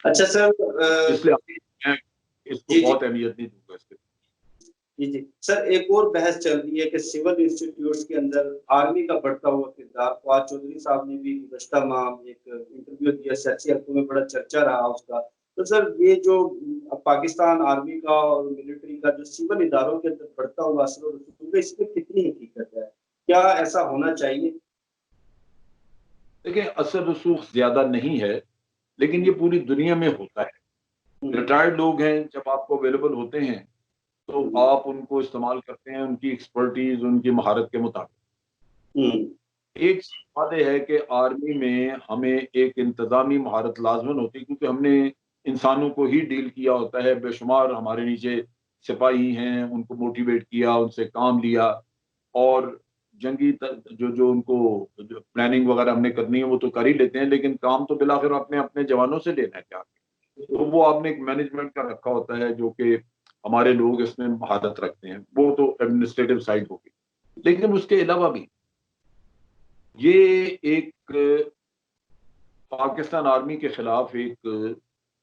अच्छा सर, इसलिए मैं इसको जी जी बहुत अहमियत नहीं दूंगा इसके। जी जी सर, एक और बहस चल रही है कि सिविल इंस्टीट्यूट्स के अंदर आर्मी का बढ़ता हुआ किरदार। फवाद चौधरी साहब ने भी गुज़श्ता माह एक इंटरव्यू दिया, सियासी हल्कों में बड़ा चर्चा रहा उसका। तो सर ये जो पाकिस्तान आर्मी का और मिलिट्री का जो सिविल इदारों के अंदर बढ़ता हुआ असर और रसूख है, इसमें कितनी हकीकत है? क्या ऐसा होना चाहिए? देखिए, असर रसूख ज्यादा नहीं है, लेकिन ये पूरी दुनिया में होता है। रिटायर्ड लोग हैं, जब आपको अवेलेबल होते हैं तो आप उनको इस्तेमाल करते हैं उनकी एक्सपर्टीज, उनकी महारत के मुताबिक। एक वादे है कि आर्मी में हमें एक इंतजामी महारत लाजमन होती है, क्योंकि हमने इंसानों को ही डील किया होता है। बेशुमार हमारे नीचे सिपाही हैं, उनको मोटिवेट किया, उनसे काम लिया, और जो जो उनको जो प्लानिंग वगैरह हमने करनी है वो तो कर ही लेते हैं, लेकिन काम तो बिलाखिर अपने अपने जवानों से लेना है क्या। तो वो आपने एक मैनेजमेंट का रखा होता है, जो कि हमारे लोग इसमें महारत रखते हैं, वो तो एडमिनिस्ट्रेटिव साइड होगी। लेकिन उसके अलावा भी ये एक पाकिस्तान आर्मी के खिलाफ एक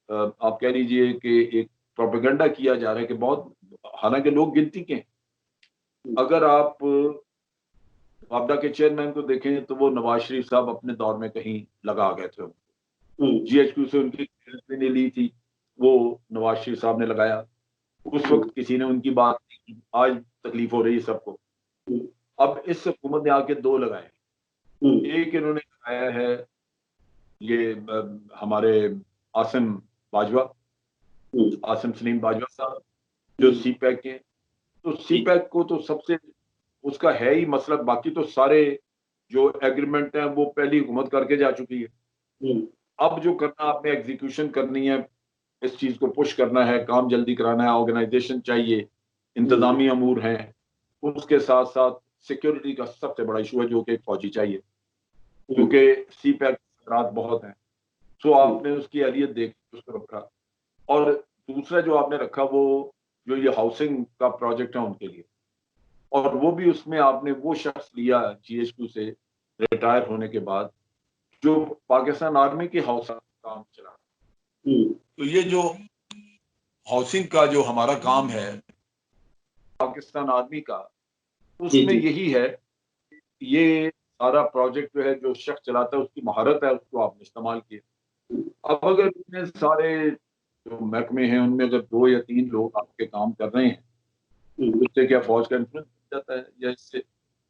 आप कह लीजिए कि एक प्रोपेगेंडा किया जा रहा है कि बहुत, हालांकि लोग गिनती के हैं। अगर आप वापडा के चेयरमैन को देखें तो वो नवाज शरीफ साहब अपने दौर में कहीं लगा गए थे। जीएचक्यू से उनकी क्लियरेंस भी नहीं ली थी, वो नवाज शरीफ साहब ने लगाया। उस वक्त किसी ने उनकी बात नहीं की, आज तकलीफ हो रही है सबको। अब इस हुकूमत ने आके दो लगाए। एक इन्होंने लगाया है ये हमारे आसिम बाजवा, आसिम सलीम बाजवा साहब, जो सी पैक के। तो सी पैक को तो सबसे उसका है ही मसला, बाकी तो सारे जो एग्रीमेंट हैं वो पहली हुकूमत करके जा चुकी है। अब जो करना, आपने एग्जीक्यूशन करनी है, इस चीज को पुश करना है, काम जल्दी कराना है, ऑर्गेनाइजेशन चाहिए, इंतजामी अमूर हैं, उसके साथ साथ सिक्योरिटी का सबसे बड़ा इशू है जो कि एक फौजी चाहिए, क्योंकि सी पैक खतरात बहुत हैं। तो आपने उसकी अहलियत देख उसको रखा। और दूसरा जो आपने रखा वो जो ये हाउसिंग का प्रोजेक्ट है उनके लिए, और वो भी उसमें आपने वो शख्स लिया जीएचक्यू से रिटायर होने के बाद, जो पाकिस्तान आर्मी की हाउस काम चला। तो ये जो हाउसिंग का जो हमारा काम है पाकिस्तान आर्मी का, उसमें यही है, ये सारा प्रोजेक्ट जो है जो शख्स चलाता है उसकी महारत है, उसको आपने इस्तेमाल किया। अब अगर इतने सारे जो महकमे हैं उनमें अगर 2 या 3 लोग आपके काम कर रहे हैं, उससे क्या फौज का इन्फ्लुएंस बढ़ जाता है या इससे,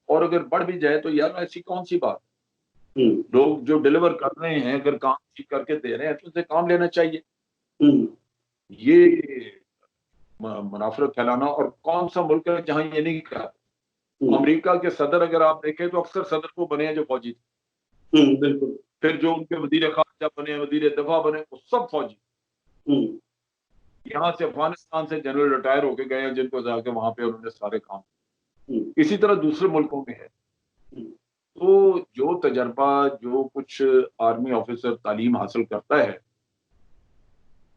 और अगर बढ़ भी जाए तो यार ऐसी कौन सी बात। लोग जो डिलीवर कर रहे हैं अगर काम ठीक करके दे रहे हैं तो उनसे काम लेना चाहिए। ये मुनाफरत फैलाना, और कौन सा मुल्क है जहां ये नहीं करा। अमेरिका के सदर अगर आप देखें तो अक्सर सदर वो बने हैं जो फौजी थे। बिल्कुल। फिर जो उनके वजीर खारजा बने, वजीर दफा बने, वो सब फौजी। यहाँ से अफगानिस्तान से जनरल रिटायर होके गए हैं जिनको जाके वहां पे उन्होंने सारे काम। इसी तरह दूसरे मुल्कों में है। तो जो तजर्बा जो कुछ आर्मी ऑफिसर तालीम हासिल करता है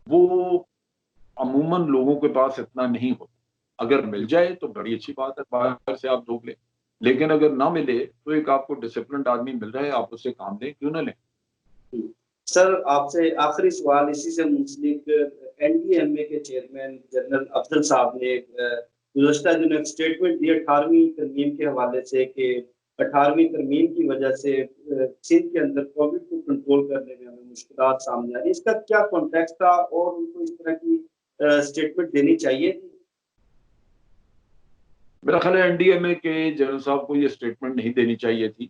वो अमूमन लोगों के पास इतना नहीं होता। अगर मिल जाए तो बड़ी अच्छी बात है, बाहर से आप लोग लें, लेकिन अगर ना मिले तो एक आपको डिसिप्लिन्ड आदमी मिल रहा है, आप उससे काम लें, क्यों ना लें। सर आपसे आखिरी सवाल इसी से मुंसलिक, एनडीएमए के चेयरमैन जनरल अफजल साहब ने गुज़श्ता दिनों एक स्टेटमेंट दी 18वीं तरमीम के हवाले से कि 18वीं तरमीम की वजह से सिंध के अंदर कोविड को कंट्रोल करने में हमें मुश्किलात सामने आ रही है। इसका क्या कॉन्टेक्स्ट था और उनको इस तरह की स्टेटमेंट देनी चाहिए थी? मेरा ख्याल है एनडीएमए के जनरल साहब को ये स्टेटमेंट नहीं देनी चाहिए थी।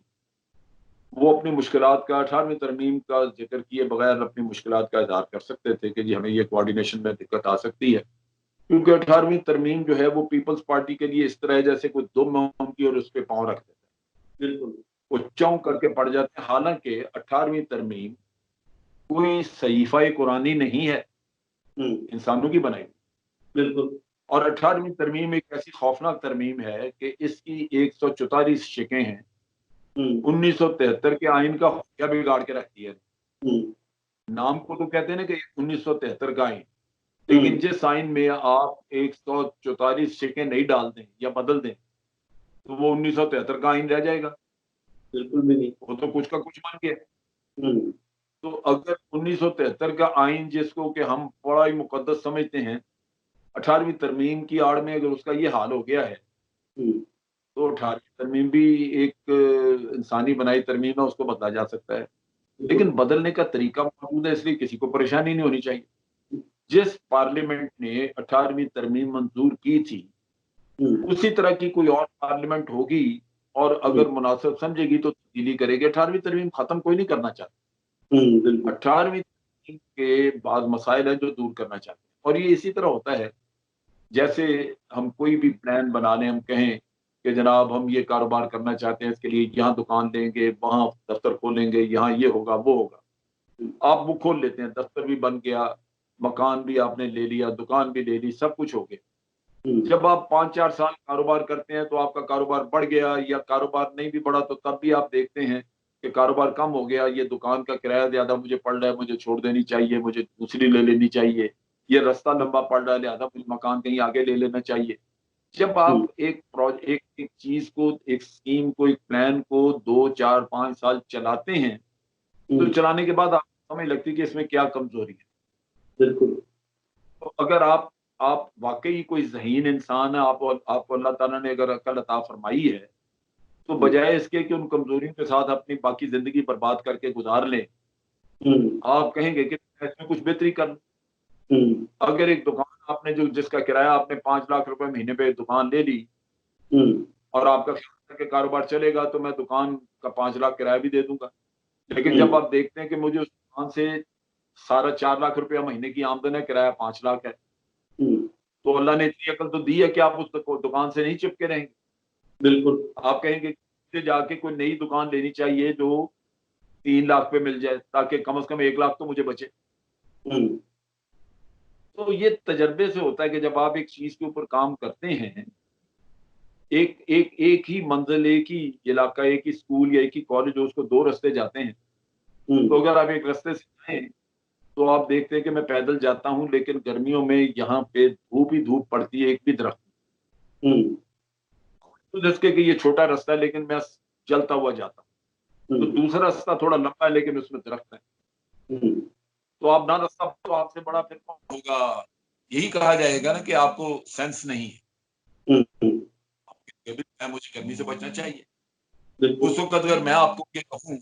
वो अपनी मुश्किलात का 18वीं तरमीम का जिक्र किए बगैर अपनी मुश्किलात का इजहार कर सकते थे कि जी हमें ये कोऑर्डिनेशन में दिक्कत आ सकती है, क्योंकि 18वीं तरमीम जो है वो पीपल्स पार्टी के लिए इस तरह है जैसे कोई दुम है उनकी और उस पर पांव रख देता है। बिल्कुल, वो चौंक करके पड़ जाते हैं। हालांकि 18वीं तरमीम कोई सहीफा कुरानी नहीं है, इंसानों की बनाई। बिल्कुल। और 18वीं तरमीम एक ऐसी खौफनाक तरमीम है कि इसकी 144 शिकें हैं। 1973 के आइन का क्या बिगाड़ के रख दिया है। नाम को तो कहते हैं ना कि 1973 का आइन, लेकिन जिस आइन में आप 144 शिकें नहीं डाल दें या बदल दें तो वो 1973 का आइन रह जाएगा। बिल्कुल भी नहीं, वो तो कुछ का कुछ बन गया। तो अगर 1973 का आइन जिसको कि हम बड़ा ही मुकद्दस समझते हैं, 18वीं तरमीम की आड़ में अगर उसका ये हाल हो गया है, तो 18वीं तरमीम भी एक इंसानी बनाई तरमीम है, उसको बदला जा सकता है। लेकिन बदलने का तरीका मौजूद है, इसलिए किसी को परेशानी नहीं होनी चाहिए। जिस पार्लियामेंट ने 18वीं तरमीम मंजूर की थी, उसी तरह की कोई और पार्लियामेंट होगी और अगर मुनासिब समझेगी तो तब्दीली करेगी। 18वीं तरमीम खत्म कोई नहीं करना चाहता। 18वीं तरमीम के बाद मसाइल है जो दूर करना चाहते हैं, और ये इसी तरह होता है जैसे हम कोई भी प्लान बना लें, हम कहें कि जनाब हम ये कारोबार करना चाहते हैं, इसके लिए यहाँ दुकान देंगे, वहाँ दफ्तर खोलेंगे, यहाँ ये होगा, वो होगा। आप वो खोल लेते हैं, दफ्तर भी बन गया, मकान भी आपने ले लिया, दुकान भी ले ली, सब कुछ हो गया। जब आप 5-4 साल कारोबार करते हैं तो आपका कारोबार बढ़ गया या कारोबार नहीं भी बढ़ा, तो तब भी आप देखते हैं कि कारोबार कम हो गया, ये दुकान का किराया ज़्यादा मुझे पड़ रहा है, मुझे छोड़ देनी चाहिए, मुझे दूसरी ले लेनी चाहिए, ये रास्ता लंबा पड़ रहा है, लिहाजा मुझे मकान कहीं आगे ले लेना चाहिए। जब आप एक चीज़ को, एक स्कीम को, एक प्लान को 2, 4, 5 साल चलाते हैं, तो चलाने के बाद आपको समझ लगती है कि इसमें क्या कमज़ोरी है। बिल्कुल। तो अगर आप वाक़ई कोई ज़हीन इंसान है, आपको अल्लाह ताला ने अगर अक़ल अता फ़रमाई है, तो बजाय इसके कि उन कमज़ोरियों के साथ अपनी बाकी ज़िंदगी बर्बाद करके गुज़ार लें, आप कहेंगे कि मैं इसमें कुछ बेहतरी कर लूँ। अगर एक दुकान आपने जो जिसका किराया आपने 5 लाख रुपए महीने पे दुकान ले ली और आपका ख्याल है कि कारोबार चलेगा तो मैं दुकान का 5 लाख किराया भी दे दूँगा। लेकिन जब आप देखते हैं कि मुझे उस दुकान से सारा 4 लाख रुपया महीने की आमदन है, किराया 5 लाख है, तो अल्लाह ने इतनी अकल तो दी है कि आप उस दुकान से नहीं चिपके रहेंगे। बिल्कुल। आप कहेंगे कि जाके कोई नई दुकान लेनी चाहिए जो 3 लाख पे मिल जाए, ताकि कम से कम 1 लाख तो मुझे बचे। तो ये तजर्बे से होता है कि जब आप एक चीज़ के ऊपर काम करते हैं, एक ही मंज़िल, एक ही इलाका, एक ही स्कूल या एक ही कॉलेज हो, उसको 2 रास्ते जाते हैं। तो अगर आप एक रास्ते से जाएँ, तो आप देखते हैं कि मैं पैदल जाता हूँ, लेकिन गर्मियों में यहाँ पे धूप ही धूप पड़ती है, एक भी दरख्त तो जिसके कि ये छोटा रास्ता है, लेकिन मैं चलता हुआ जाता हूँ। तो दूसरा रास्ता थोड़ा लंबा है, लेकिन उसमें दरख्त है। तो आप ना रास्ता तो आपसे बड़ा फिर कौन होगा? यही कहा जाएगा ना कि आपको सेंस नहीं है। मुझे गर्मी से बचना चाहिए। उस वक़्त अगर मैं आपको ये कहूँ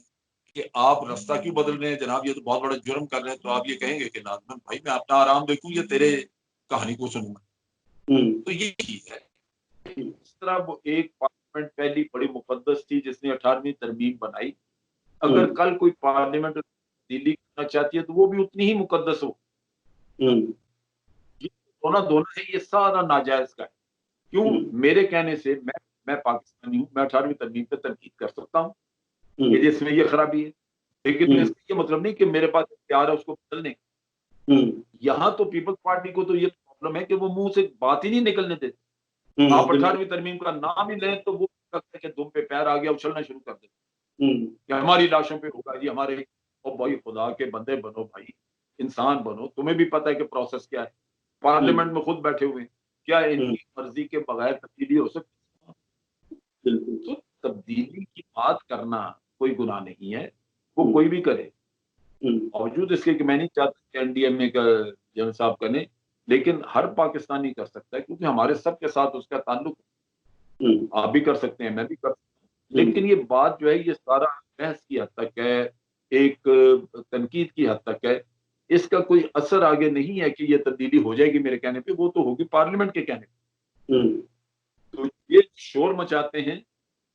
कि आप रास्ता क्यों बदल रहे हैं जनाब, ये तो बहुत बड़ा जुर्म कर रहे हैं, तो आप ये कहेंगे कि नाज़िम भाई मैं अपना आराम देखूँ या तेरे कहानी को सुनूँगा? तो ये चीज़ है। इस तरह वो एक पार्लियामेंट पहली बड़ी मुक़द्दस थी जिसने 18वीं तरमीम बनाई। अगर कल कोई पार्लियामेंट तब्दीली करना चाहती है तो वो भी उतनी ही मुक़द्दस हो। ये दोना है, ये सारा नाजायज़ का है। क्यों? मेरे कहने से मैं पाकिस्तानी हूँ, मैं 18वीं तरमीम पे तनकीद कर सकता हूँ कि इसमें ये खराबी है। लेकिन इसका ये मतलब नहीं कि मेरे पास इख्तियार है उसको बदलने का। यहाँ तो पीपल्स पार्टी को तो ये प्रॉब्लम है कि वो मुँह से बात ही नहीं निकलने देते। आप 18वीं तरमीम का नाम ही लें तो वो लगता है कि दुम पे पैर आ गया, उछलना शुरू कर देते कि हमारी लाशों पे होगा जी, हमारे ओ भाई खुदा के बंदे बनो भाई, इंसान बनो, तुम्हें भी पता है कि प्रोसेस क्या है। पार्लियामेंट में खुद बैठे हुए हैं, क्या इनकी मर्ज़ी के बगैर तब्दीली हो सकती है? तो तब्दीली की बात करना कोई गुनाह नहीं है, वो कोई भी करे। बावजूद इसके कि मैं नहीं चाहता कि एनडीएमए का जनरल साहब करें, लेकिन हर पाकिस्तानी कर सकता है क्योंकि हमारे सबके साथ उसका ताल्लुक है। आप भी कर सकते हैं, मैं भी कर सकता हूँ। लेकिन ये बात जो है ये सारा बहस की हद तक है, एक तनकीद की हद तक है। इसका कोई असर आगे नहीं है कि ये तब्दीली हो जाएगी मेरे कहने पे, वो तो होगी पार्लियामेंट के कहने पे। तो ये शोर मचाते हैं,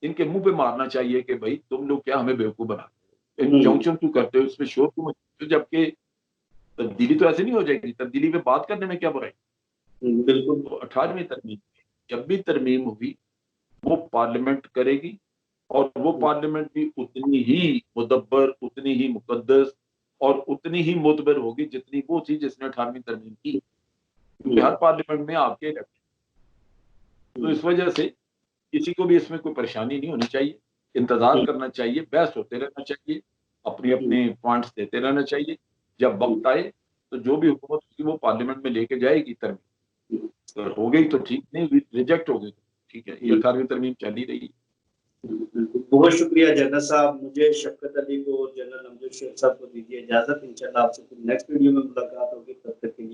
इनके मुँह पे मारना चाहिए कि भई तुम लोग क्या हमें बेवकूफ़ बनाते हो? च्यों-च्यों क्यों करते हो? इसमें शोर क्यों मचाते हो? जबकि तब्दीली तो ऐसे नहीं हो जाएगी, तब्दीली पे बात करने में क्या बुराई? बिल्कुल। तो 18वीं तरमीम जब भी तरमीम हुई, वो पार्लियामेंट करेगी और वो पार्लियामेंट भी उतनी ही मुदब्बर, उतनी ही मुक़द्दस और उतनी ही मोतबर होगी जितनी वो थी जिसने 18वीं तरमीम की। क्योंकि हर पार्लियामेंट में आपके तो इस वजह से किसी को भी इसमें कोई परेशानी नहीं होनी चाहिए, इंतज़ार करना चाहिए, बहस होते रहना चाहिए, अपने-अपने पॉइंट्स देते रहना चाहिए। जब वक़्त आए, तो जो भी हुकूमत होगी वो पार्लियामेंट में लेके जाएगी तरमीम। अगर हो गई तो ठीक, नहीं हुई, रिजेक्ट हो गई तो ठीक है, ये 18वीं तरमीम चल ही रही है। बिल्कुल, बहुत शुक्रिया जनरल साहब। मुझे शफकत अली को और जनरल अमजद शेख साहब को दीजिए इजाजत। इंशाल्लाह आपसे नेक्स्ट वीडियो में मुलाकात होगी, तब तक के लिए